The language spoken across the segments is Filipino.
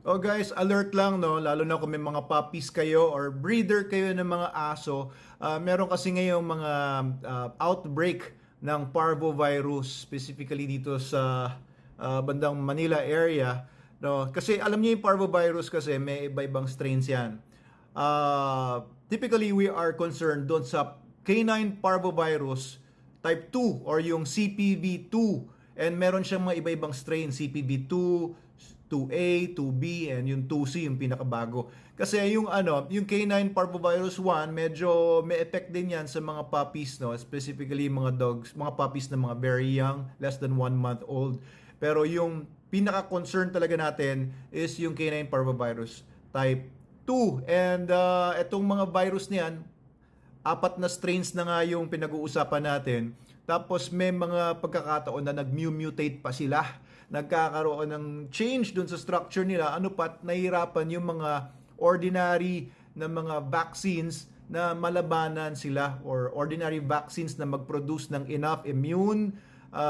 Oh guys, alert lang no, lalo na kung may mga puppies kayo or breeder kayo ng mga aso. Meron kasi ngayong mga outbreak ng parvovirus specifically dito sa bandang Manila area. No, kasi alam niyo yung parvovirus kasi may iba-ibang strains 'yan. Typically we are concerned doon sa canine parvovirus type 2 or yung CPV2, and meron siyang mga iba-ibang strain, CPV2, 2A, 2B, and yung 2C yung pinakabago. Kasi yung canine parvovirus 1, medyo may effect din yan sa mga puppies, no? Specifically mga dogs, mga puppies na mga very young, less than 1 month old. Pero yung pinaka-concern talaga natin is yung canine parvovirus type 2. And itong mga virus niyan, 4 na strains na nga yung pinag-uusapan natin. Tapos may mga pagkakataon na nag-mutate pa sila. Nagkakaroon ng change dun sa structure nila. Ano pat, nahihirapan yung mga ordinary na mga vaccines na malabanan sila, or ordinary vaccines na mag-produce ng enough immune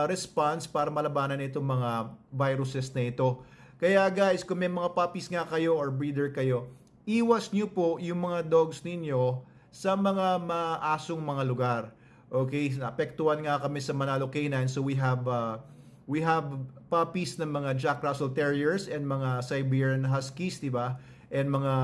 response para malabanan itong mga viruses na ito. Kaya guys, kung may mga puppies nga kayo or breeder kayo, iwas nyo po yung mga dogs ninyo sa mga maasong mga lugar. Okay, naapektuhan nga kami sa Manalo Canine, so we have puppies ng mga Jack Russell Terriers and mga Siberian Huskies, di ba? And mga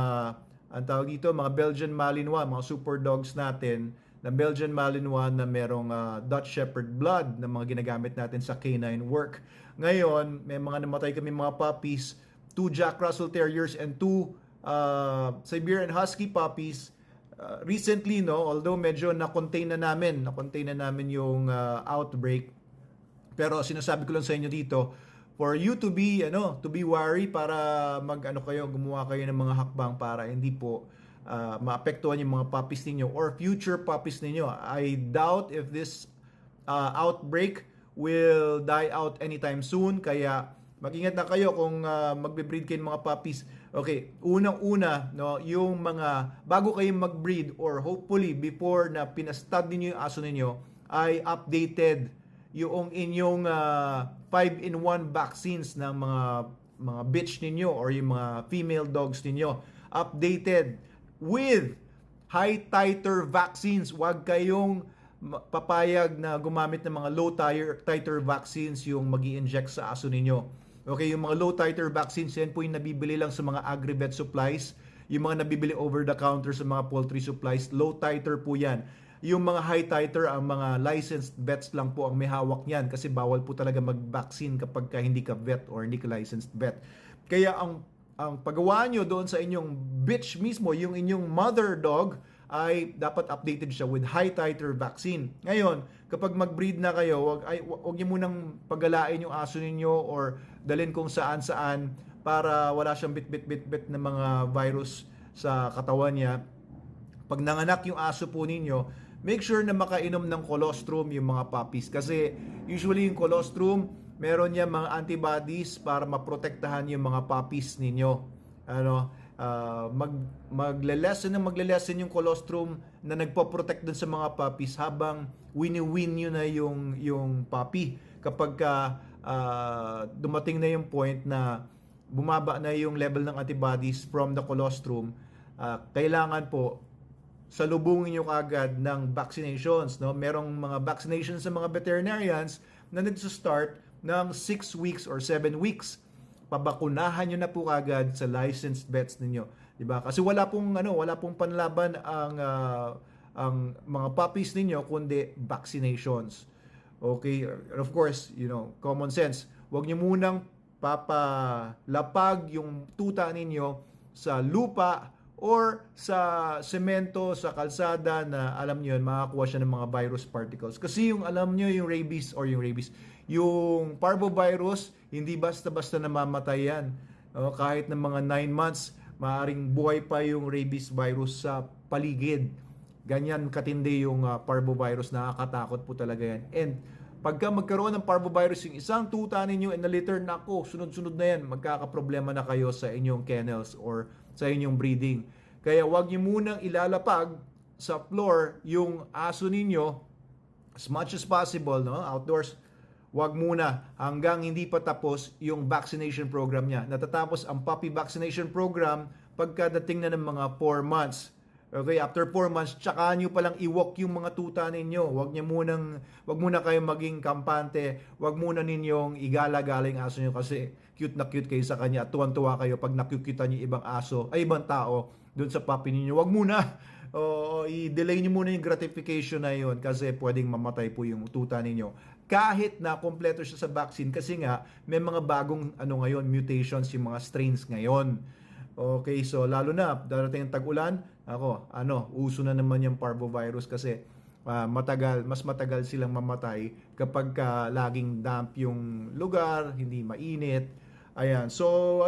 ang tawag dito, mga Belgian Malinois, mga super dogs natin na Belgian Malinois na merong Dutch Shepherd blood na mga ginagamit natin sa canine work. Ngayon, may mga namatay kami mga puppies, 2 Jack Russell Terriers and 2 Siberian Husky puppies. Recently, no, although medyo na-contain na namin yung outbreak, pero sinasabi ko lang sa inyo dito, for you to be wary, para gumawa kayo ng mga hakbang para hindi po maapektuhan yung mga puppies ninyo or future puppies ninyo. I doubt if this outbreak will die out anytime soon, kaya mag-ingat na kayo kung magbe-breed kayo ng mga puppies. Okay, unang-una, no, yung mga bago kayo mag-breed, or hopefully before na pinastad niyo yung aso ninyo, ay updated yung inyong 5-in-1 vaccines ng mga bitch ninyo or yung mga female dogs ninyo. Updated with high titer vaccines. Huwag kayong papayag na gumamit ng mga low titer vaccines yung magi-inject sa aso ninyo. Okay, yung mga low titer vaccines, yan po yung nabibili lang sa mga agri-vet supplies. Yung mga nabibili over the counter sa mga poultry supplies, low titer po yan. Yung mga high titer, ang mga licensed vets lang po ang may hawak niyan, kasi bawal po talaga mag-vaccine kapag hindi ka vet or hindi ka licensed vet. Kaya ang paggawa nyo doon sa inyong bitch mismo, yung inyong mother dog, ay dapat updated siya with high titer vaccine. Ngayon, kapag mag-breed na kayo, wag niyo munang paggalain yung aso ninyo or dalhin kung saan-saan para wala siyang bit na mga virus sa katawan niya. Pag nanganak yung aso po ninyo, make sure na makainom ng colostrum yung mga puppies, kasi usually yung colostrum meron niya mga antibodies para maprotektahan yung mga puppies ninyo. Magle-lessen yung colostrum na nagpo-protect dun sa mga puppies habang wini-win nyo na yung puppy. Kapag dumating na yung point na bumaba na yung level ng antibodies from the colostrum, kailangan po salubungin nyo kagad ng vaccinations, no? Merong mga vaccinations sa mga veterinarians na nagsa-start ng 6 weeks or 7 weeks. Pabakunahan nyo na po kagad sa licensed vets ninyo, di ba? Kasi wala pong panlaban ang mga puppies ninyo kundi vaccinations. Okay, of course, common sense. Huwag nyo munang papalapag yung tuta ninyo sa lupa or sa semento, sa kalsada na alam nyo yun, makakuha siya ng mga virus particles. Kasi yung yung parvovirus, hindi basta-basta namamatay yan. Kahit ng mga 9 months, maaaring buhay pa yung rabies virus sa paligid. Ganyan katindi yung parvovirus, nakakatakot po talaga yan. And pagka magkaroon ng parvovirus yung isang tuta ninyo and na-litter, nako, sunod-sunod na yan, magkakaproblema na kayo sa inyong kennels or sa inyong breeding. Kaya wag niyo munang ilalapag sa floor yung aso ninyo as much as possible, no? Outdoors, wag muna hanggang hindi pa tapos yung vaccination program niya. Natatapos ang puppy vaccination program pagkadating na ng mga 4 months. Okay, after 4 months, tsaka nyo palang i-walk yung mga tuta ninyo. Wag muna kayong maging kampante. Wag muna ninyong igala-gala yung aso nyo kasi cute na cute kayo sa kanya at tuwan-tuwa kayo pag nakikita nyo ibang aso, ay ibang tao doon sa puppy ninyo. Wag muna. I-delay nyo muna yung gratification na yun kasi pwedeng mamatay po yung tuta ninyo. Kahit na kompleto siya sa vaccine kasi nga may mga bagong ngayon, mutations yung mga strains ngayon. Okay, so lalo na darating ang tag-ulan, uso na naman yung parvovirus kasi mas matagal silang mamatay kapag laging damp yung lugar, hindi mainit. Ayan. So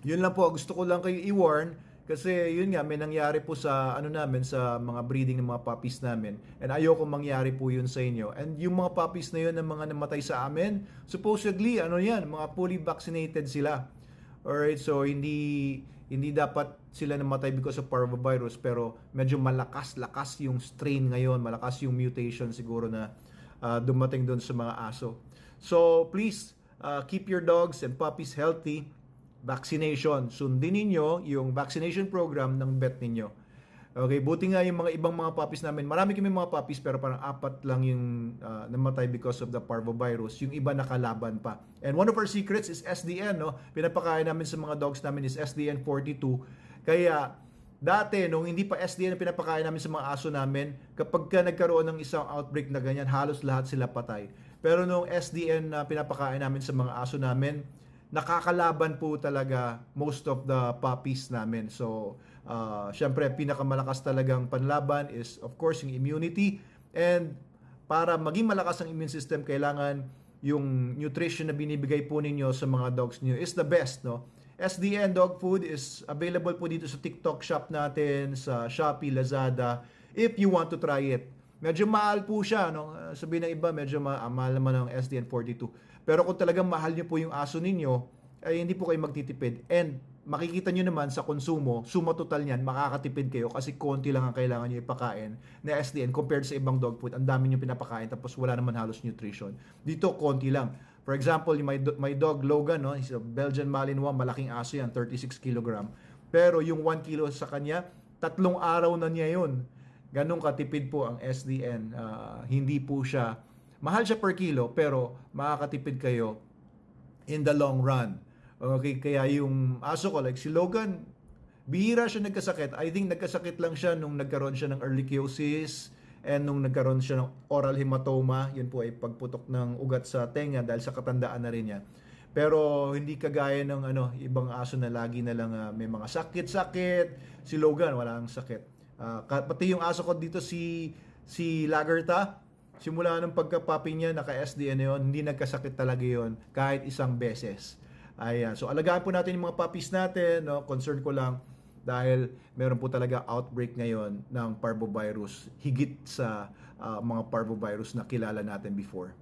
yun lang po, gusto ko lang kayo i-warn kasi yun nga may nangyari po sa sa mga breeding ng mga puppies namin. And ayoko mangyari po yun sa inyo. And yung mga puppies na yun ng mga namatay sa amin, supposedly mga fully vaccinated sila. Alright, so hindi dapat sila namatay because of parvovirus pero medyo malakas yung strain ngayon, malakas yung mutation siguro na dumating doon sa mga aso. So please keep your dogs and puppies healthy. Vaccination, sundin ninyo yung vaccination program ng vet ninyo. Okay, buti nga yung mga ibang mga puppies namin. Marami kami mga puppies pero parang 4 lang yung namatay because of the parvovirus. Yung iba nakalaban pa. And one of our secrets is SDN, no? Pinapakain namin sa mga dogs namin is SDN 42. Kaya dati nung hindi pa SDN pinapakain namin sa mga aso namin, kapag nagkaroon ng isang outbreak na ganyan, halos lahat sila patay. Pero nung SDN na pinapakain namin sa mga aso namin, nakakalaban po talaga most of the puppies namin. So, syempre, pinakamalakas talagang panlaban is, of course, yung immunity. And para maging malakas ang immune system, kailangan yung nutrition na binibigay po ninyo sa mga dogs niyo is the best, no? SDN Dog Food is available po dito sa TikTok shop natin, sa Shopee, Lazada, if you want to try it. Medyo mahal po siya, no? Sabihin ng iba, medyo mahal naman ang SDN 42. Pero kung talagang mahal nyo po yung aso ninyo, ay hindi po kayo magtitipid. And makikita nyo naman sa konsumo, suma total niyan, makakatipid kayo kasi konti lang ang kailangan nyo ipakain na SDN compared sa ibang dog food. Ang dami nyo pinapakain tapos wala naman halos nutrition. Dito, konti lang. For example, my dog Logan, no? He's a Belgian Malinois, malaking aso yan, 36 kg. Pero yung 1 kilo sa kanya, 3 araw na niya yun. Ganong katipid po ang SDN. Hindi po siya, mahal siya per kilo, pero makakatipid kayo in the long run. Okay, kaya yung aso ko, like si Logan, bihira siya nagkasakit. I think nagkasakit lang siya nung nagkaroon siya ng ehrlichiosis and nung nagkaroon siya ng oral hematoma. Yun po ay pagputok ng ugat sa tenga dahil sa katandaan na rin niya. Pero hindi kagaya ng ibang aso na lagi na lang may mga sakit-sakit. Si Logan, wala nang sakit. Pati yung aso ko dito si Lagerta, simula ng pagka-puppy niya, naka-SDN na yun, hindi nagkasakit talaga yun kahit isang beses. Ayan. So, alagaan po natin yung mga puppies natin. No? Concern ko lang dahil meron po talaga outbreak ngayon ng parvovirus higit sa mga parvovirus na kilala natin before.